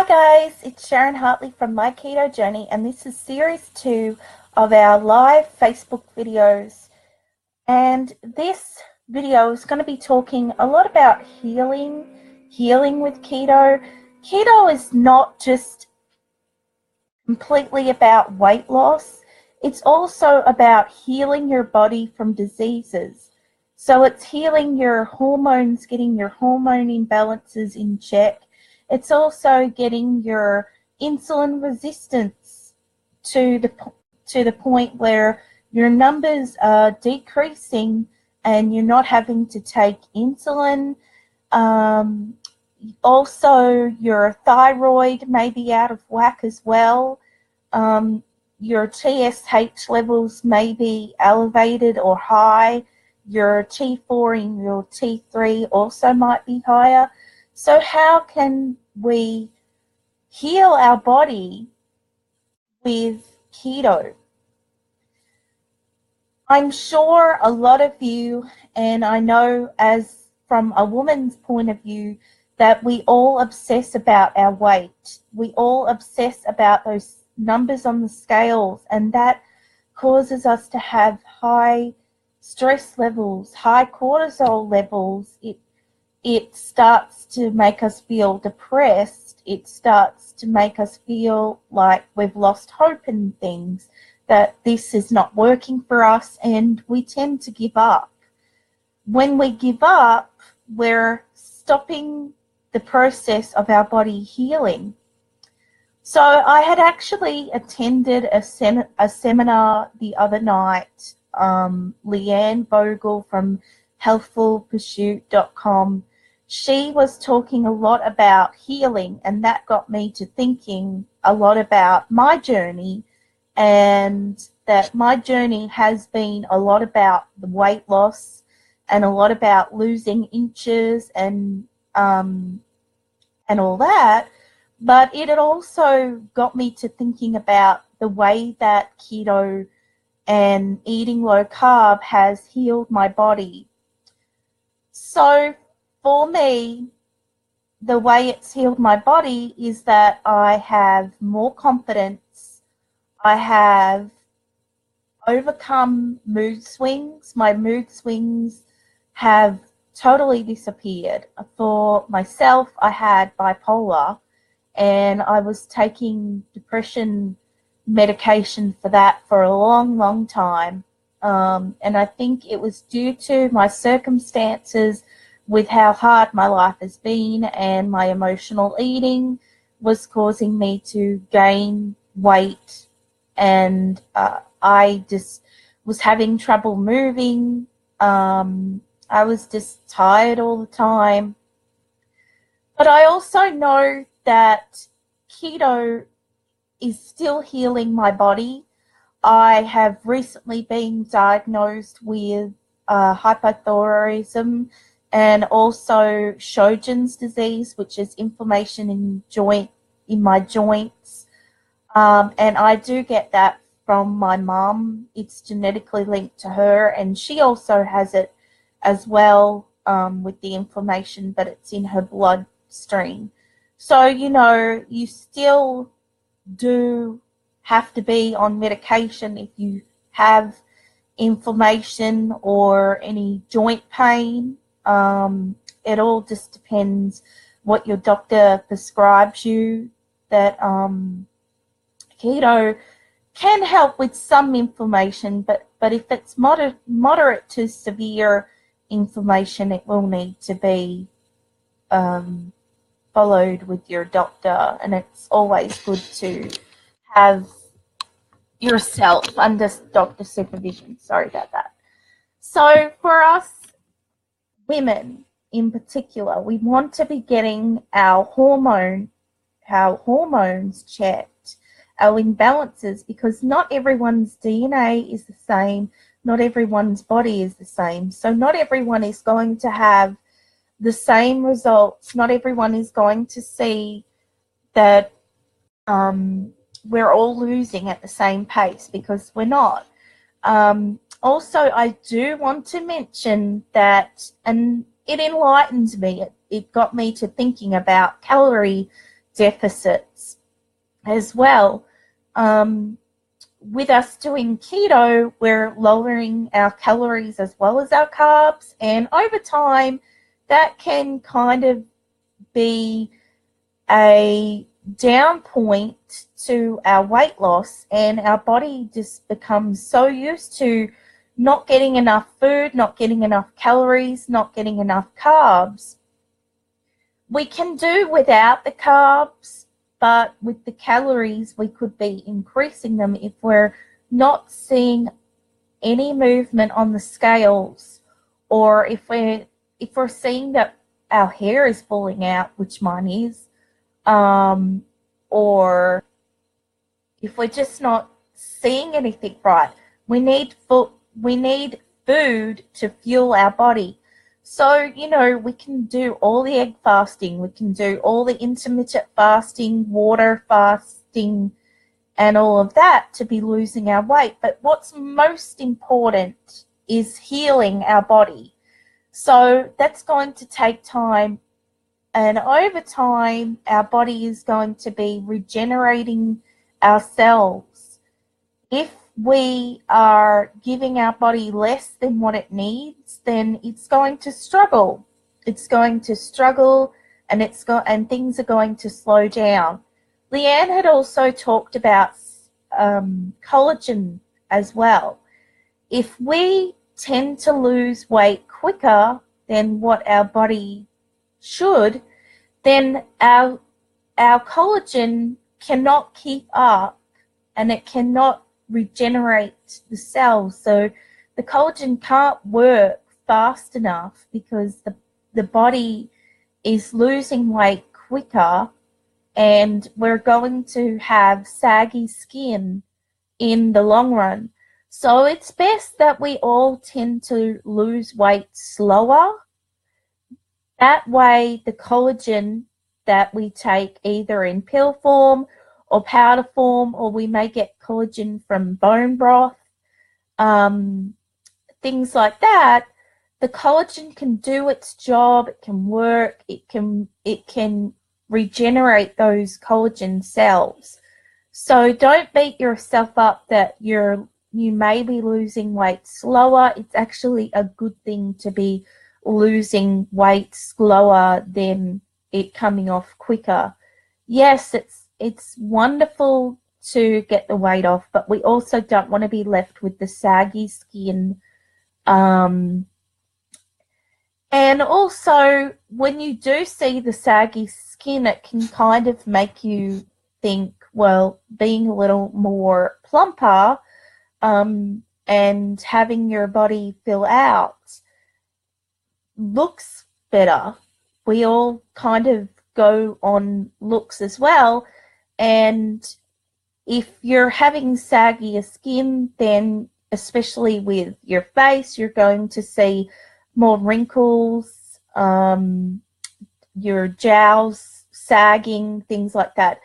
guys, it's Sharon Hartley from My Keto Journey, and this is series 2 of our live Facebook videos. And this video is going to be talking a lot about healing with keto. Keto is not just completely about weight loss, it's also about healing your body from diseases. So it's healing your hormones, getting your hormone imbalances in check. It's also getting your insulin resistance to the point where your numbers are decreasing and you're not having to take insulin. Also, your thyroid may be out of whack as well. Your TSH levels may be elevated or high. Your T4 and your T3 also might be higher. So how can we heal our body with keto? I'm sure a lot of you, and I know as from a woman's point of view, that we all obsess about our weight. We all obsess about those numbers on the scales, and that causes us to have high stress levels, high cortisol levels. It starts to make us feel depressed. It starts to make us feel like we've lost hope in things, that this is not working for us, and we tend to give up. When we give up, we're stopping the process of our body healing. So I had actually attended a seminar the other night. Leanne Bogle from healthfulpursuit.com. She was talking a lot about healing, and that got me to thinking a lot about my journey, and that my journey has been a lot about the weight loss and a lot about losing inches and all that. But it had also got me to thinking about the way that keto and eating low carb has healed my body. So for me, the way it's healed my body is that I have more confidence. I have overcome mood swings. My mood swings have totally disappeared. For myself, I had bipolar, and I was taking depression medication for that for a long time. And I think it was due to my circumstances with how hard my life has been, and my emotional eating was causing me to gain weight, and I just was having trouble moving. I was just tired all the time. But I also know that keto is still healing my body. I have recently been diagnosed with hypothyroidism and also Sjogren's disease, which is inflammation in my joints. And I do get that from my mom. It's genetically linked to her, and she also has it as well with the inflammation, but it's in her bloodstream. So, you still do have to be on medication if you have inflammation or any joint pain. It all just depends what your doctor prescribes you. That keto can help with some inflammation, but if it's moderate to severe inflammation, it will need to be followed with your doctor, and it's always good to have yourself under doctor supervision. Sorry about that. So for us women in particular, we want to be getting our hormones checked, our imbalances, because not everyone's DNA is the same, not everyone's body is the same. So not everyone is going to have the same results. Not everyone is going to see that we're all losing at the same pace, because we're not. Also, I do want to mention that, and it enlightens me, it got me to thinking about calorie deficits as well. With us doing keto, we're lowering our calories as well as our carbs, and over time that can kind of be a down point to our weight loss, and our body just becomes so used to not getting enough food, not getting enough calories, not getting enough carbs. We can do without the carbs, but with the calories we could be increasing them if we're not seeing any movement on the scales, or if we're seeing that our hair is falling out, which mine is, or if we're just not seeing anything right. We need food to fuel our body. So, we can do all the egg fasting, we can do all the intermittent fasting, water fasting, and all of that to be losing our weight. But what's most important is healing our body. So that's going to take time. And over time, our body is going to be regenerating our cells. If we are giving our body less than what it needs, then it's going to struggle. It's going to struggle, and things are going to slow down. Leanne had also talked about collagen as well. If we tend to lose weight quicker than what our body should, then our collagen cannot keep up, and it cannot regenerate the cells. So the collagen can't work fast enough because the body is losing weight quicker, and we're going to have saggy skin in the long run. So it's best that we all tend to lose weight slower. That way the collagen that we take either in pill form or powder form, or we may get collagen from bone broth, things like that, the collagen can do its job, it can work, it can regenerate those collagen cells. So don't beat yourself up that you may be losing weight slower. It's actually a good thing to be losing weight slower than it coming off quicker. Yes, it's wonderful to get the weight off, but we also don't want to be left with the saggy skin. And also, when you do see the saggy skin, it can kind of make you think, well, being a little more plumper and having your body fill out looks better. We all kind of go on looks as well. And if you're having saggier skin, then especially with your face, you're going to see more wrinkles, your jowls sagging, things like that.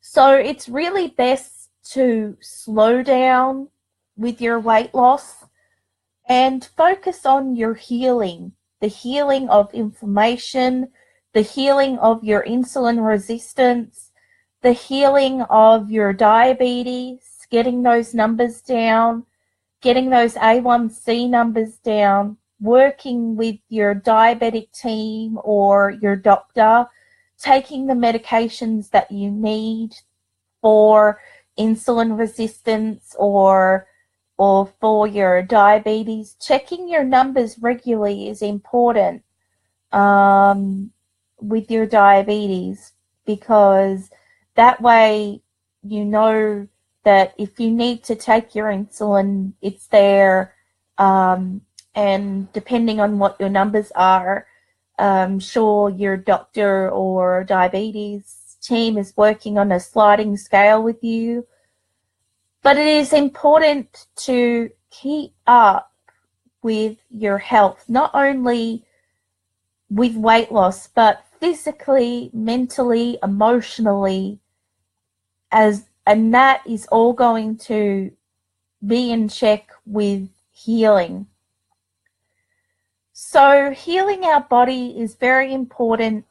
So it's really best to slow down with your weight loss and focus on your healing, the healing of inflammation, the healing of your insulin resistance, the healing of your diabetes, getting those numbers down, getting those A1C numbers down, working with your diabetic team or your doctor, taking the medications that you need for insulin resistance or for your diabetes. Checking your numbers regularly is important with your diabetes, because that way you know that if you need to take your insulin, it's there. And depending on what your numbers are, sure your doctor or diabetes team is working on a sliding scale with you. But it is important to keep up with your health, not only with weight loss, but physically, mentally, emotionally, and that is all going to be in check with healing. So healing our body is very important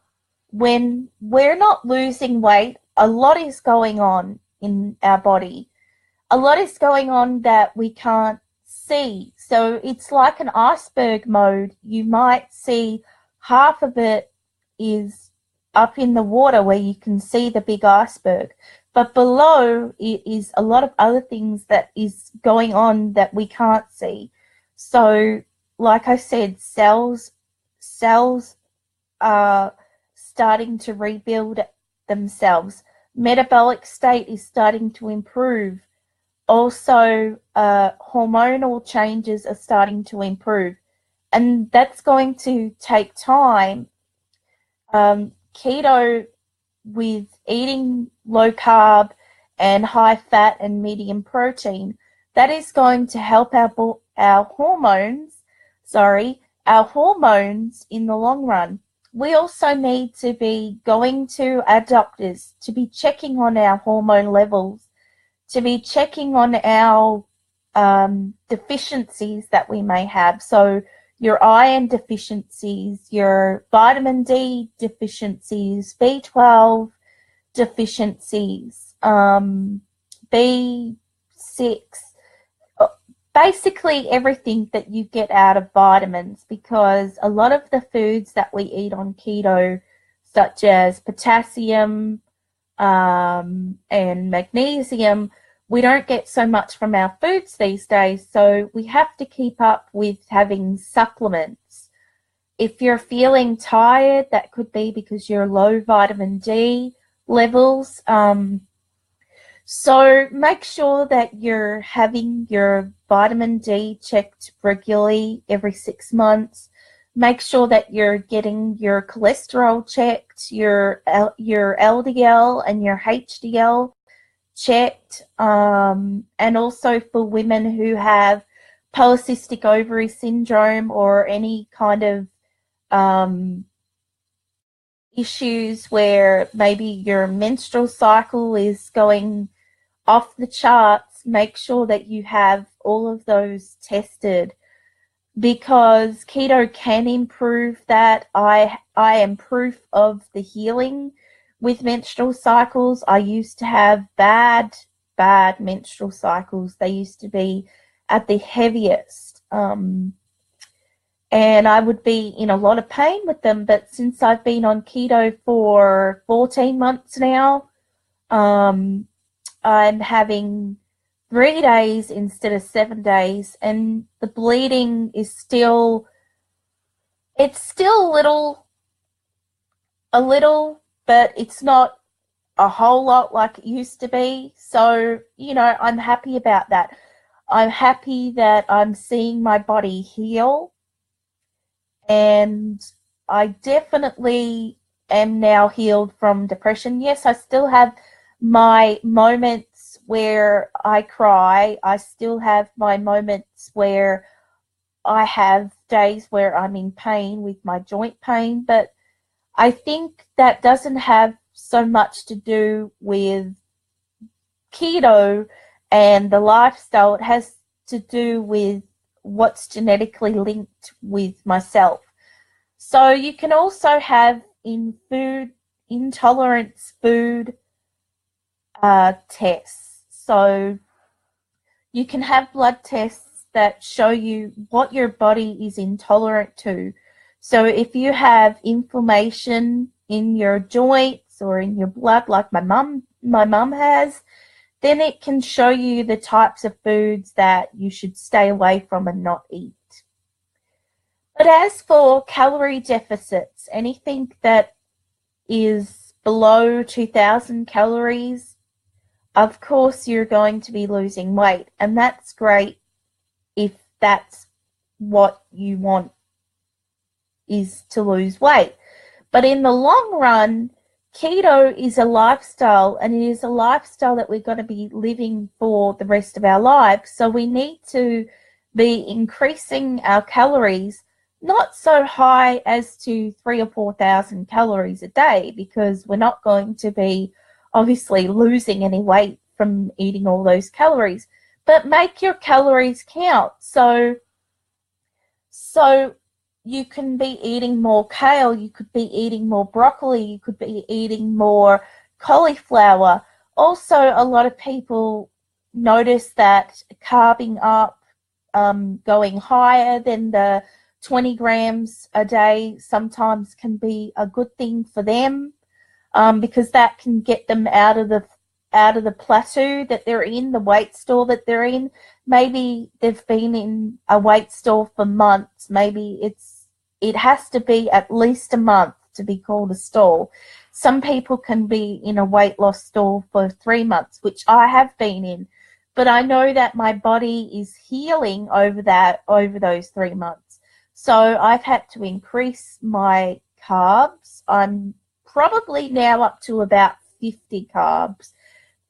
when we're not losing weight, a lot is going on in our body. A lot is going on that we can't see. So it's like an iceberg mode. You might see half of it is up in the water where you can see the big iceberg. But below it is a lot of other things that is going on that we can't see. So, like I said, cells are starting to rebuild themselves. Metabolic state is starting to improve. Also, hormonal changes are starting to improve. And that's going to take time. Keto, with eating low carb and high fat and medium protein, that is going to help our hormones in the long run. We also need to be going to our doctors to be checking on our hormone levels, to be checking on our deficiencies that we may have. So your iron deficiencies, your vitamin D deficiencies, B12 deficiencies, B6, basically everything that you get out of vitamins, because a lot of the foods that we eat on keto, such as potassium and magnesium, we don't get so much from our foods these days, so we have to keep up with having supplements. If you're feeling tired, that could be because you're low vitamin D levels. So make sure that you're having your vitamin D checked regularly every 6 months. Make sure that you're getting your cholesterol checked, your LDL and your HDL checked, and also for women who have polycystic ovary syndrome or any kind of issues where maybe your menstrual cycle is going off the charts, make sure that you have all of those tested, because keto can improve that. I am proof of the healing with menstrual cycles. I used to have bad menstrual cycles. They used to be at the heaviest. And I would be in a lot of pain with them. But since I've been on keto for 14 months now, I'm having 3 days instead of 7 days. And the bleeding is still a little, but it's not a whole lot like it used to be. So, I'm happy about that. I'm happy that I'm seeing my body heal. And I definitely am now healed from depression. Yes, I still have my moments where I cry. I still have my moments where I have days where I'm in pain with my joint pain. But I think that doesn't have so much to do with keto and the lifestyle. It has to do with what's genetically linked with myself. So you can also have in food intolerance food tests. So you can have blood tests that show you what your body is intolerant to. So if you have inflammation in your joints or in your blood, like my mum has, then it can show you the types of foods that you should stay away from and not eat. But as for calorie deficits, anything that is below 2,000 calories, of course you're going to be losing weight. And that's great if that's what you want, is to lose weight. But in the long run, keto is a lifestyle, and it is a lifestyle that we're going to be living for the rest of our lives. So we need to be increasing our calories, not so high as to 3,000 or 4,000 calories a day, because we're not going to be obviously losing any weight from eating all those calories. But make your calories count. So you can be eating more kale, you could be eating more broccoli, you could be eating more cauliflower. Also, a lot of people notice that carving up, going higher than the 20 grams a day sometimes can be a good thing for them, because that can get them out of the plateau that they're in, the weight store that they're in. Maybe they've been in a weight store for months. Maybe it has to be at least a month to be called a stall. Some people can be in a weight loss stall for 3 months, which I have been in. But I know that my body is healing over those 3 months. So I've had to increase my carbs. I'm probably now up to about 50 carbs.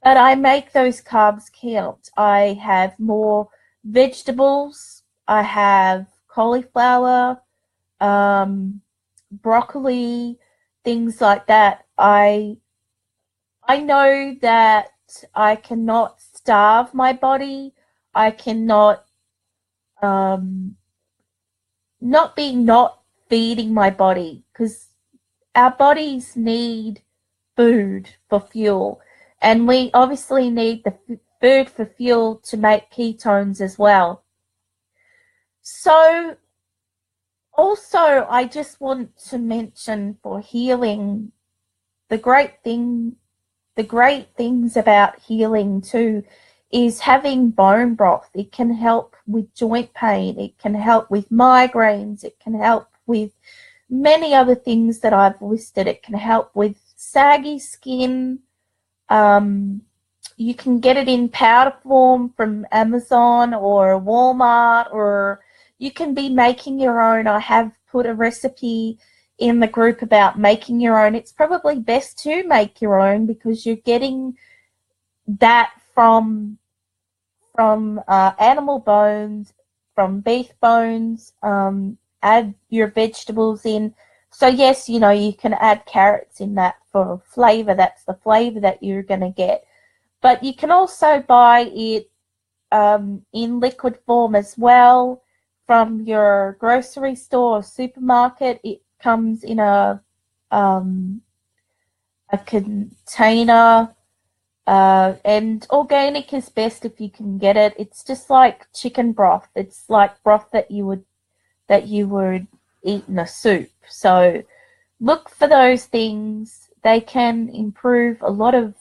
But I make those carbs count. I have more vegetables. I have cauliflower, broccoli, things like that. I know that I cannot starve my body. I cannot not feeding my body, because our bodies need food for fuel. And we obviously need the food for fuel to make ketones as well. So also, I just want to mention for healing, the great things about healing too is having bone broth. It can help with joint pain. It can help with migraines. It can help with many other things that I've listed. It can help with saggy skin. You can get it in powder form from Amazon or Walmart, or you can be making your own. I have put a recipe in the group about making your own. It's probably best to make your own because you're getting that from animal bones, from beef bones. Add your vegetables in. So yes, you can add carrots in that for flavor. That's the flavor that you're going to get. But you can also buy it in liquid form as well from your grocery store or supermarket. It comes in a container, and organic is best if you can get it. It's just like chicken broth. It's like broth that you would eat in a soup. So look for those things. They can improve a lot of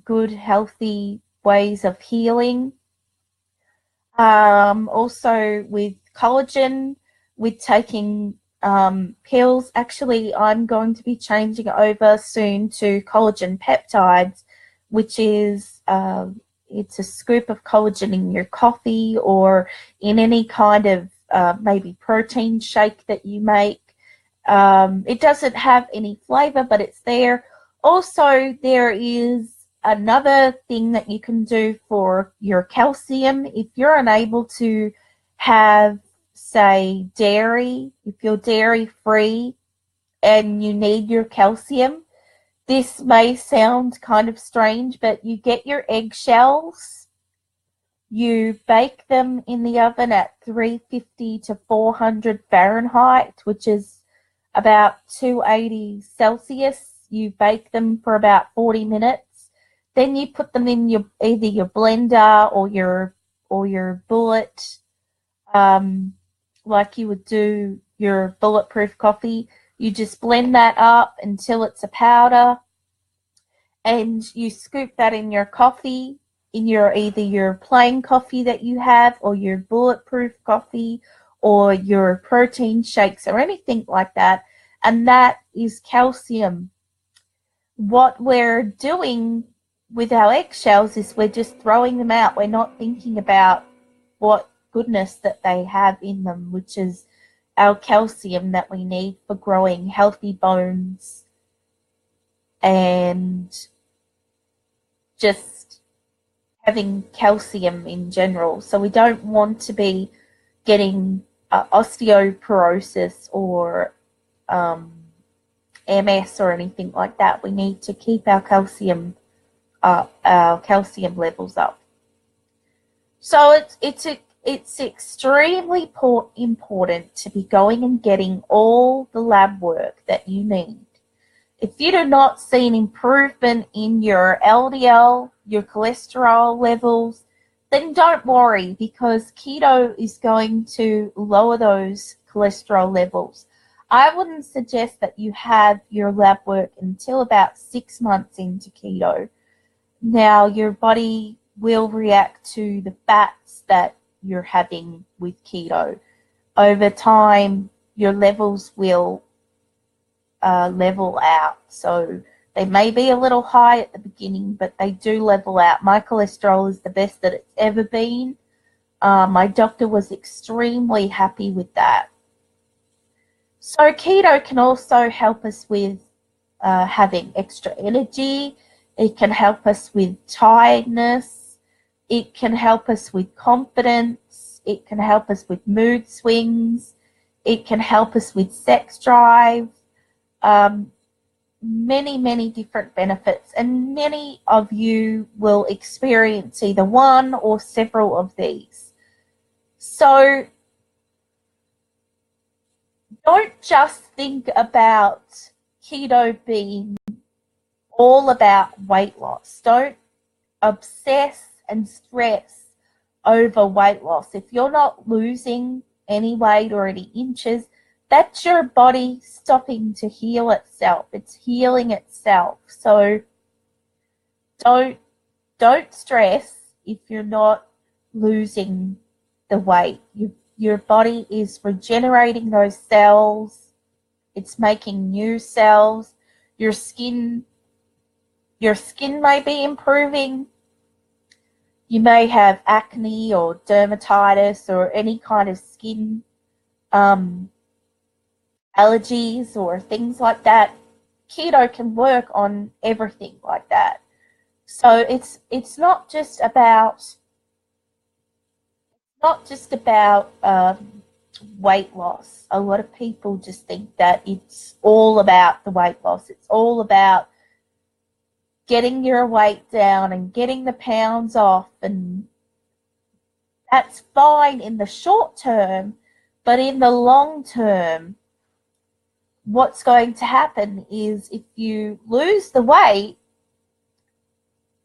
good, healthy ways of healing. Also with collagen, with taking pills. Actually, I'm going to be changing over soon to collagen peptides, which is it's a scoop of collagen in your coffee or in any kind of maybe protein shake that you make. It doesn't have any flavor, but it's there. Also, there is another thing that you can do for your calcium. If you're unable to have, say, dairy, if you're dairy free and you need your calcium, this may sound kind of strange, but you get your eggshells, you bake them in the oven at 350 to 400 Fahrenheit, which is about 280 Celsius. You bake them for about 40 minutes. Then you put them in either your blender or your bullet, like you would do your bulletproof coffee. You just blend that up until it's a powder, and you scoop that in your coffee, in either your plain coffee that you have, or your bulletproof coffee, or your protein shakes, or anything like that. And that is calcium. What we're doing with our eggshells is we're just throwing them out. We're not thinking about what goodness that they have in them, which is our calcium that we need for growing healthy bones and just having calcium in general. So we don't want to be getting osteoporosis or MS or anything like that. We need to keep our calcium levels up. So it's extremely important to be going and getting all the lab work that you need. If you do not see an improvement in your LDL, your cholesterol levels, then don't worry, because keto is going to lower those cholesterol levels. I wouldn't suggest that you have your lab work until about 6 months into keto. Now, your body will react to the fats that you're having with keto. Over time, your levels will level out. So they may be a little high at the beginning, but they do level out. My cholesterol is the best that it's ever been. My doctor was extremely happy with that. So keto can also help us with having extra energy. It can help us with tiredness. It can help us with confidence. It can help us with mood swings. It can help us with sex drive. Many different benefits, and many of you will experience either one or several of these. So don't just think about keto being all about weight loss. Don't obsess and stress over weight loss. If you're not losing any weight or any inches, that's your body stopping to heal itself. It's healing itself. So don't stress if you're not losing the weight. Your body is regenerating those cells. It's making new cells. Your skin may be improving. You may have acne or dermatitis or any kind of skin allergies or things like that. Keto can work on everything like that. So it's not just about weight loss. A lot of people just think that it's all about the weight loss. It's all about getting your weight down and getting the pounds off, and that's fine in the short term, but in the long term, what's going to happen is if you lose the weight,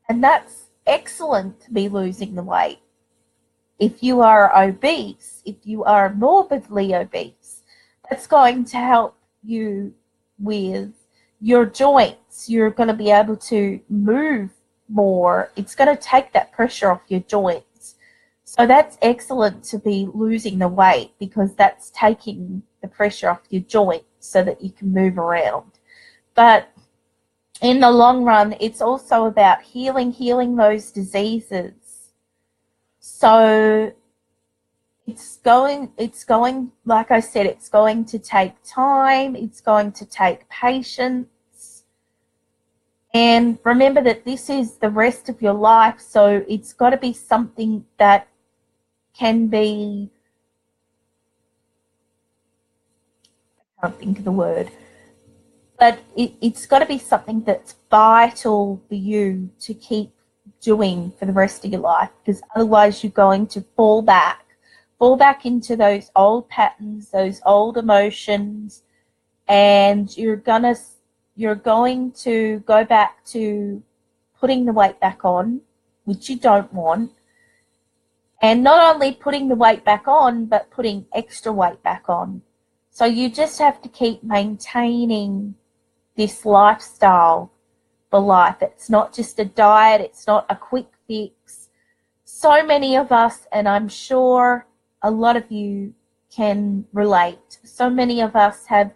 and that's excellent to be losing the weight. If you are obese, if you are morbidly obese, that's going to help you with your joints. You're going to be able to move more. It's going to take that pressure off your joints. So that's excellent to be losing the weight, because that's taking the pressure off your joints so that you can move around. But in the long run, it's also about healing those diseases. So it's going, like I said, it's going to take time. It's going to take patience. And remember that this is the rest of your life. So it's got to be something that can be, I can't think of the word, but it's got to be something that's vital for you to keep doing for the rest of your life, because otherwise you're going to fall back into those old patterns, those old emotions, and you're going to go back to putting the weight back on, which you don't want. And not only putting the weight back on, but putting extra weight back on. So you just have to keep maintaining this lifestyle for life. It's not just a diet. It's not a quick fix. So many of us, and I'm sure a lot of you can relate, so many of us have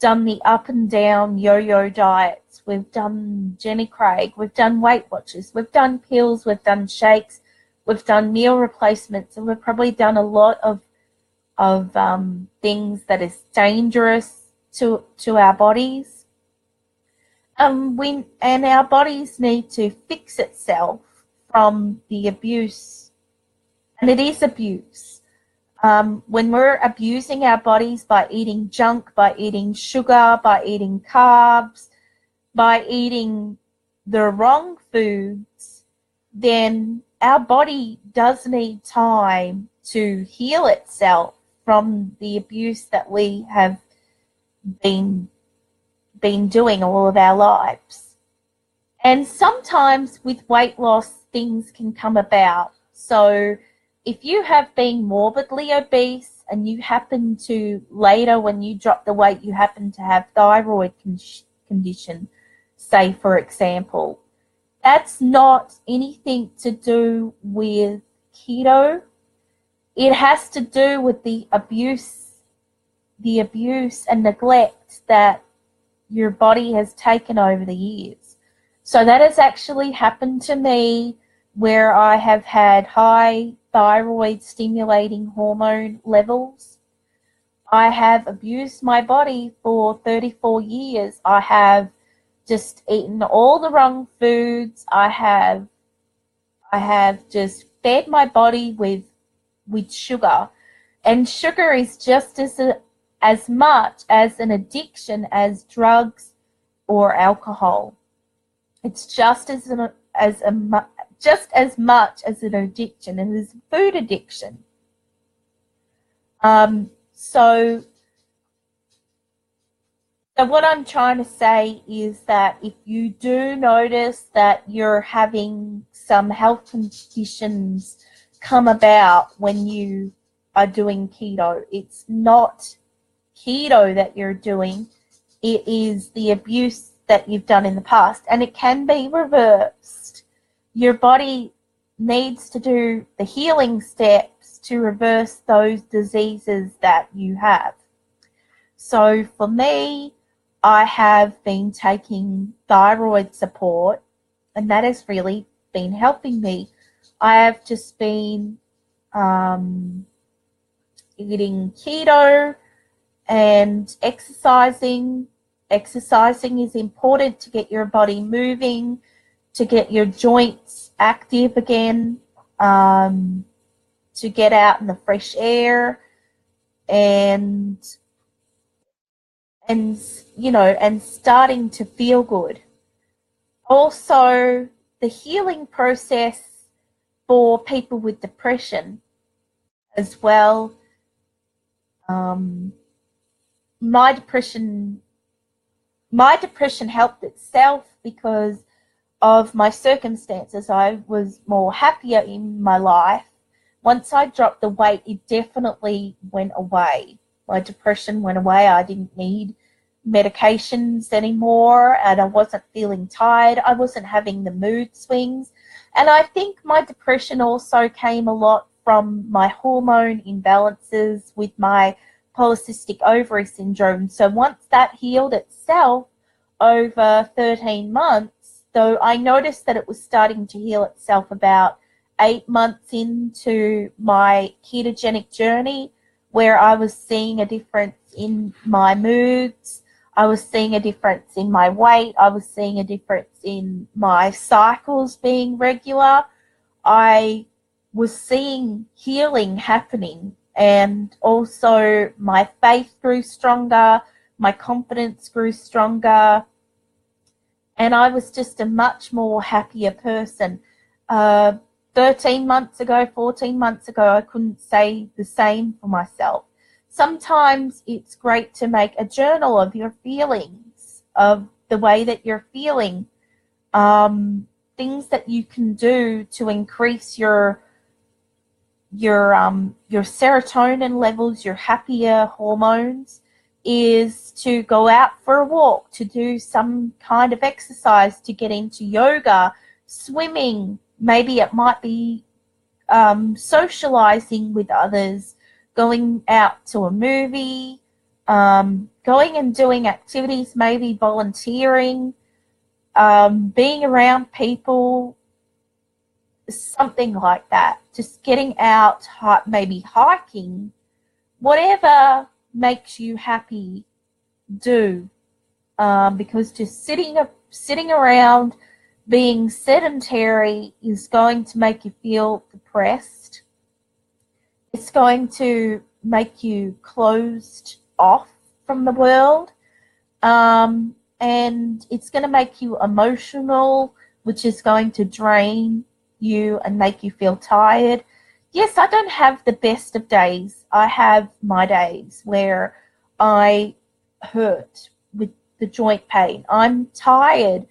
done the up and down yo-yo diets. We've done Jenny Craig. We've done Weight Watchers. We've done pills. We've done shakes. We've done meal replacements. And we've probably done a lot of things that is dangerous to our bodies. And our bodies need to fix itself from the abuse, and it is abuse. When we're abusing our bodies by eating junk, by eating sugar, by eating carbs, by eating the wrong foods, then our body does need time to heal itself from the abuse that we have been doing all of our lives. And sometimes with weight loss, things can come about. So if you have been morbidly obese and you happen to, later when you drop the weight, you happen to have thyroid condition, say for example, that's not anything to do with keto. It has to do with the abuse and neglect that your body has taken over the years. So that has actually happened to me, where I have had high thyroid stimulating hormone levels. I have abused my body for 34 years. I have just eaten all the wrong foods. I have just fed my body with sugar. And sugar is just as much as an addiction as drugs or alcohol. It's just as much as an addiction, and it's food addiction. So what I'm trying to say is that if you do notice that you're having some health conditions come about when you are doing keto, it's not keto that you're doing, it is the abuse that you've done in the past, and it can be reversed. Your body needs to do the healing steps to reverse those diseases that you have. So for me, I have been taking thyroid support, and that has really been helping me. I have just been eating keto and exercising. Exercising is important to get your body moving, to get your joints active again, to get out in the fresh air, and starting to feel good. Also, the healing process for people with depression as well. My depression helped itself because of my circumstances. I was more happier in my life. Once I dropped the weight, it definitely went away. My depression went away. I didn't need medications anymore, and I wasn't feeling tired. I wasn't having the mood swings. And I think my depression also came a lot from my hormone imbalances with my polycystic ovary syndrome. So once that healed itself over 13 months, though I noticed that it was starting to heal itself about 8 months into my ketogenic journey, where I was seeing a difference in my moods, I was seeing a difference in my weight, I was seeing a difference in my cycles being regular. I was seeing healing happening, and also my faith grew stronger, my confidence grew stronger, and I was just a much more happier person. 13 months ago, 14 months ago, I couldn't say the same for myself. Sometimes it's great to make a journal of your feelings, of the way that you're feeling, things that you can do to increase your serotonin levels, your happier hormones, is to go out for a walk, to do some kind of exercise, to get into yoga, swimming. Maybe it might be socializing with others, going out to a movie, going and doing activities, maybe volunteering, being around people, something like that. Just getting out, maybe hiking, whatever makes you happy, do. Because just sitting around being sedentary is going to make you feel depressed. It's going to make you closed off from the world. And it's going to make you emotional, which is going to drain you and make you feel tired. yes, I don't have the best of days. I have my days where I hurt with the joint pain. I'm tired,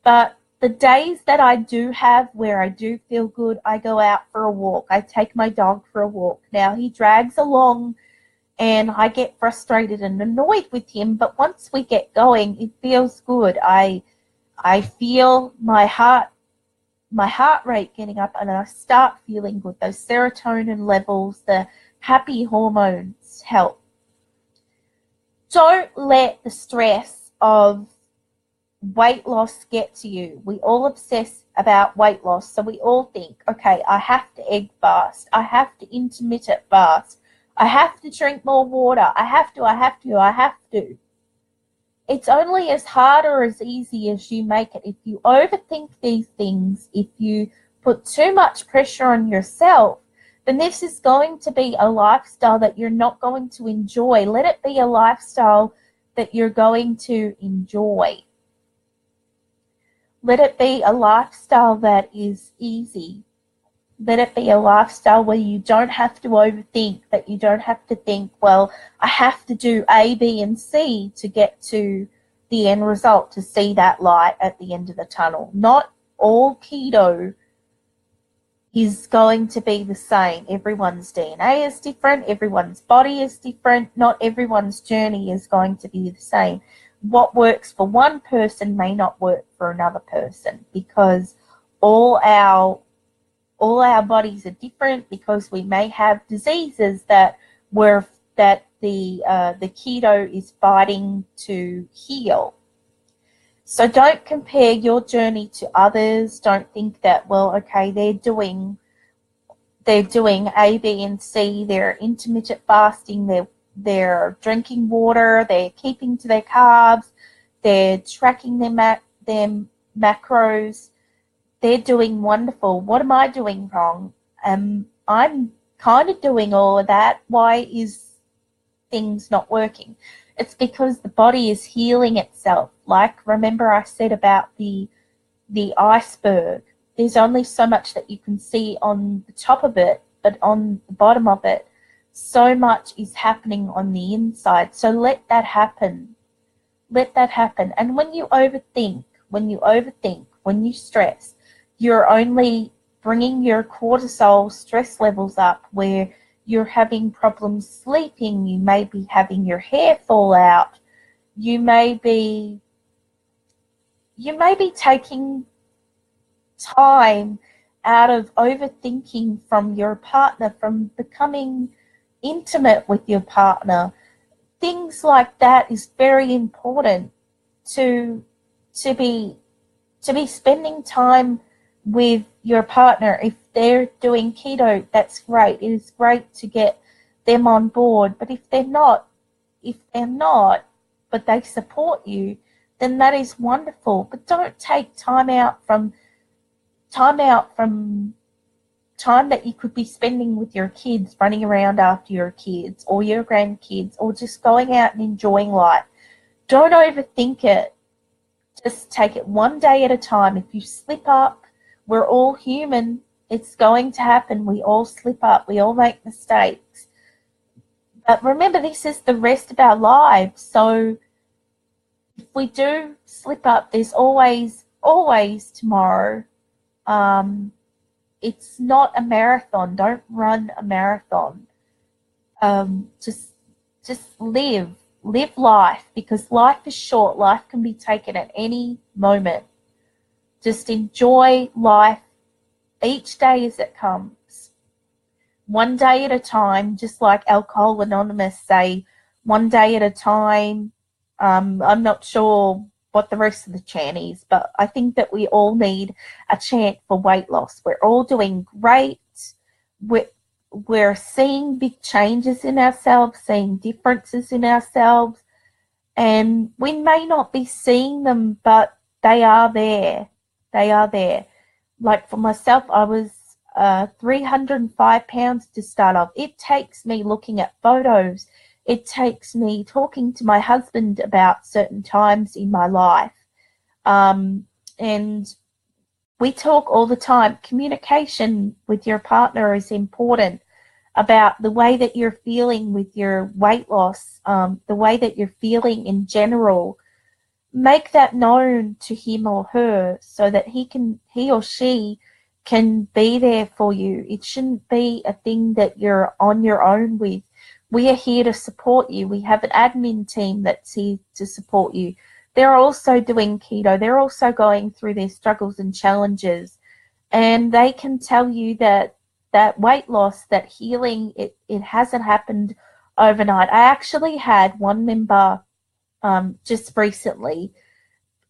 but the days that I do have where I do feel good, I go out for a walk. I take my dog for a walk. Now he drags along and I get frustrated and annoyed with him, but once we get going, it feels good. I feel my heart rate getting up, and I start feeling good. Those serotonin levels, the happy hormones help. Don't let the stress of weight loss get to you. We all obsess about weight loss, so we all think, okay, I have to egg fast, I have to intermittent fast, I have to drink more water, I have to. It's only as hard or as easy as you make it. If you overthink these things, if you put too much pressure on yourself, then this is going to be a lifestyle that you're not going to enjoy. Let it be a lifestyle that you're going to enjoy. Let it be a lifestyle that is easy. Let it be a lifestyle where you don't have to overthink, that you don't have to think, well, I have to do A, B, and C to get to the end result, to see that light at the end of the tunnel. Not all keto is going to be the same. Everyone's DNA is different. Everyone's body is different. Not everyone's journey is going to be the same. What works for one person may not work for another person, because all our bodies are different, because we may have diseases that the keto is fighting to heal. So don't compare your journey to others. Don't think that, well, okay, they're doing A, B, and C. They're intermittent fasting. They're drinking water. They're keeping to their carbs. They're tracking their macros. They're doing wonderful. What am I doing wrong? I'm kind of doing all of that. Why is things not working? It's because the body is healing itself. Like, remember I said about the iceberg. There's only so much that you can see on the top of it, but on the bottom of it, so much is happening on the inside. So let that happen. Let that happen. And when you overthink, when you stress, you're only bringing your cortisol stress levels up, where you're having problems sleeping. You may be having your hair fall out. You may be taking time out of overthinking from your partner, from becoming intimate with your partner. Things like that is very important to be spending time with your partner. If they're doing keto, that's great. It is great to get them on board. But if they're not, but they support you, then that is wonderful. But don't take time that you could be spending with your kids, running around after your kids or your grandkids, or just going out and enjoying life. Don't overthink it. Just take it one day at a time. If you slip up, we're all human. It's going to happen. We all slip up. We all make mistakes. But remember, this is the rest of our lives. So if we do slip up, there's always tomorrow. It's not a marathon. Don't run a marathon. Just live life, because life is short. Life can be taken at any moment. Just enjoy life each day as it comes. One day at a time, just like Alcohol Anonymous say, one day at a time. I'm not sure what the rest of the chant is, but I think that we all need a chant for weight loss. We're all doing great. We're seeing big changes in ourselves, seeing differences in ourselves, and we may not be seeing them, but they are there. They are there. Like for myself, I was 305 pounds to start off. It takes me looking at photos. It takes me talking to my husband about certain times in my life, and we talk all the time. Communication with your partner is important about the way that you're feeling with your weight loss, the way that you're feeling in general. Make that known to him or her so that he or she can be there for you. It shouldn't be a thing that you're on your own with. We are here to support you. We have an admin team that's here to support you. They're also doing keto. They're also going through their struggles and challenges. And they can tell you that weight loss, that healing, it hasn't happened overnight. I actually had one member just recently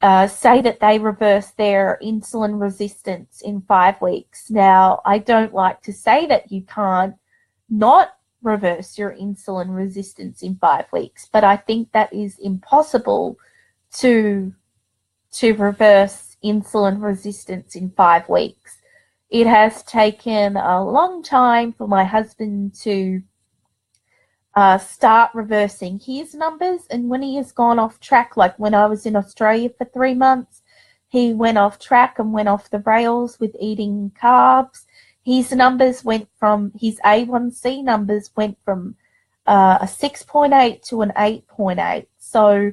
say that they reversed their insulin resistance in 5 weeks. Now, I don't like to say that you can't not reverse your insulin resistance in 5 weeks, but I think that is impossible to reverse insulin resistance in 5 weeks. It has taken a long time for my husband to start reversing his numbers, and when he has gone off track, like when I was in Australia for 3 months, he went off track and went off the rails with eating carbs. His numbers went from, his A1C numbers went from a 6.8 to an 8.8. So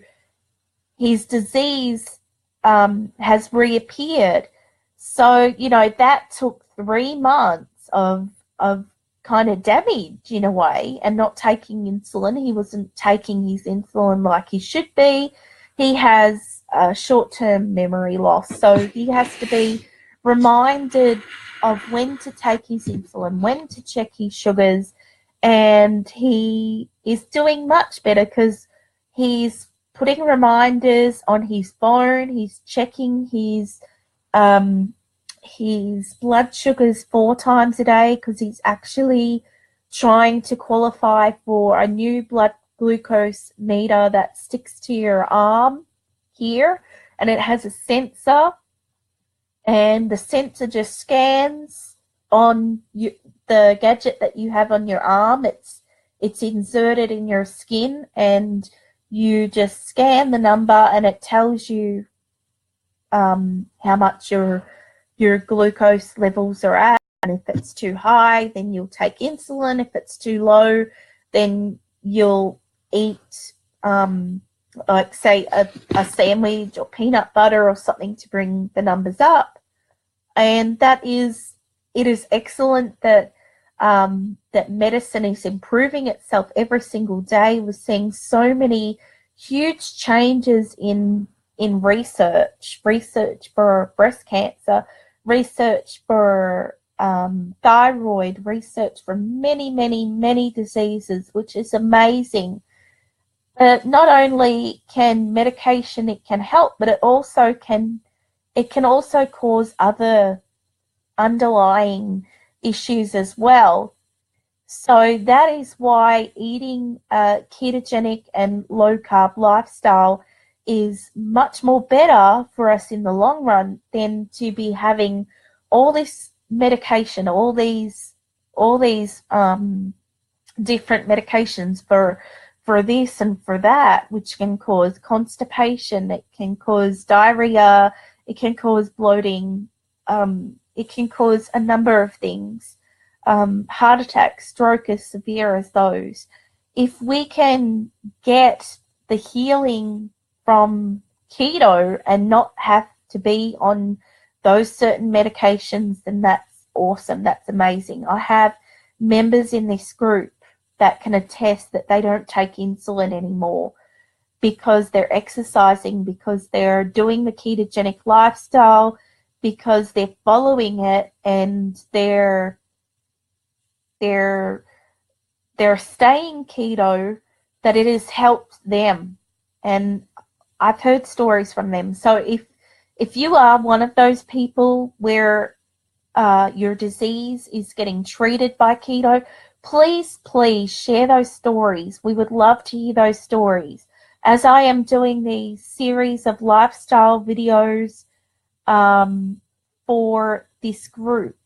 his disease has reappeared. So, you know, that took 3 months of kind of damage in a way, and not taking insulin. He wasn't taking his insulin like he should be. He has short-term memory loss, so he has to be reminded of when to take his insulin, when to check his sugars, and he is doing much better because he's putting reminders on his phone. He's checking his blood sugars 4 times a day because he's actually trying to qualify for a new blood glucose meter that sticks to your arm here, and it has a sensor, and the sensor just scans on the gadget that you have on your arm. It's inserted in your skin, and you just scan the number, and it tells you how much your glucose levels are at, and if it's too high, then you'll take insulin. If it's too low, then you'll eat, like say a sandwich or peanut butter or something to bring the numbers up. And it is excellent that that medicine is improving itself every single day. We're seeing so many huge changes in research for breast cancer, research for thyroid, research for many, many, many diseases, which is amazing. Not only can medication, it can help, but it can also cause other underlying issues as well. So that is why eating a ketogenic and low-carb lifestyle is much more better for us in the long run than to be having all this medication, all these different medications for this and for that, which can cause constipation, it can cause diarrhea, it can cause bloating, it can cause a number of things, heart attack, stroke as severe as those. If we can get the healing from keto and not have to be on those certain medications, then that's awesome. That's amazing. I have members in this group that can attest that they don't take insulin anymore because they're exercising, because they're doing the ketogenic lifestyle, because they're following it, and they're staying keto, that it has helped them. And I've heard stories from them. So if you are one of those people where your disease is getting treated by keto, please share those stories. We would love to hear those stories. As I am doing these series of lifestyle videos for this group,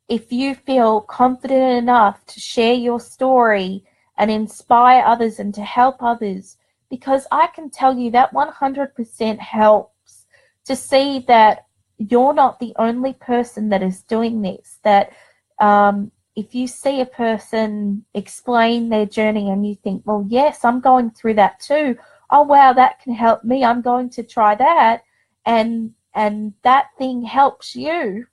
if you feel confident enough to share your story and inspire others and to help others, because I can tell you that 100% helps to see that you're not the only person that is doing this. That if you see a person explain their journey and you think, well, yes, I'm going through that too. Oh, wow, that can help me. I'm going to try that. And that thing helps you.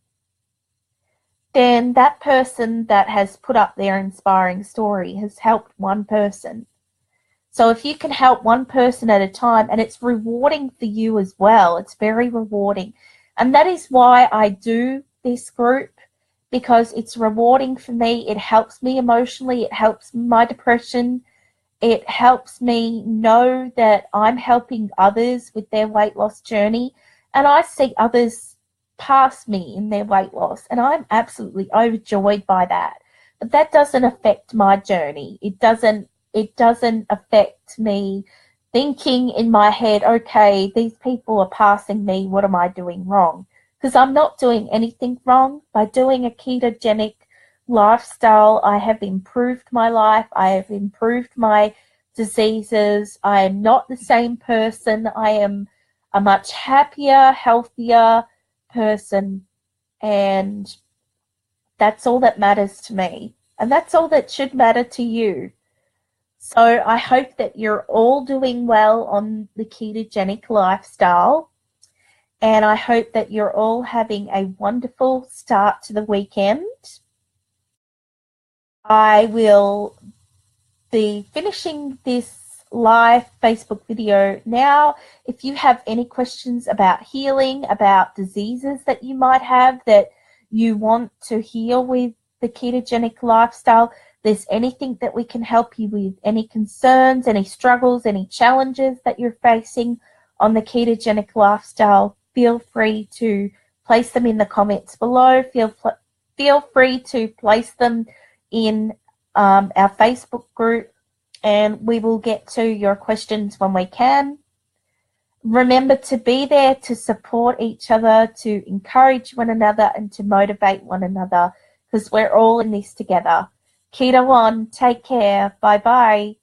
Then that person that has put up their inspiring story has helped one person. So if you can help one person at a time, and it's rewarding for you as well, it's very rewarding. And that is why I do this group, because it's rewarding for me. It helps me emotionally. It helps my depression. It helps me know that I'm helping others with their weight loss journey. And I see others pass me in their weight loss, and I'm absolutely overjoyed by that. But that doesn't affect my journey. It doesn't affect me thinking in my head, okay, these people are passing me, what am I doing wrong? Because I'm not doing anything wrong. By doing a ketogenic lifestyle, I have improved my life. I have improved my diseases. I am not the same person. I am a much happier, healthier person. And that's all that matters to me. And that's all that should matter to you. So I hope that you're all doing well on the ketogenic lifestyle, and I hope that you're all having a wonderful start to the weekend. I will be finishing this live Facebook video now. If you have any questions about healing, about diseases that you might have that you want to heal with the ketogenic lifestyle, there's anything that we can help you with, any concerns, any struggles, any challenges that you're facing on the ketogenic lifestyle, feel free to place them in the comments below. Feel free to place them in our Facebook group, and we will get to your questions when we can. Remember to be there to support each other, to encourage one another, and to motivate one another, because we're all in this together. Keto on. Take care. Bye-bye.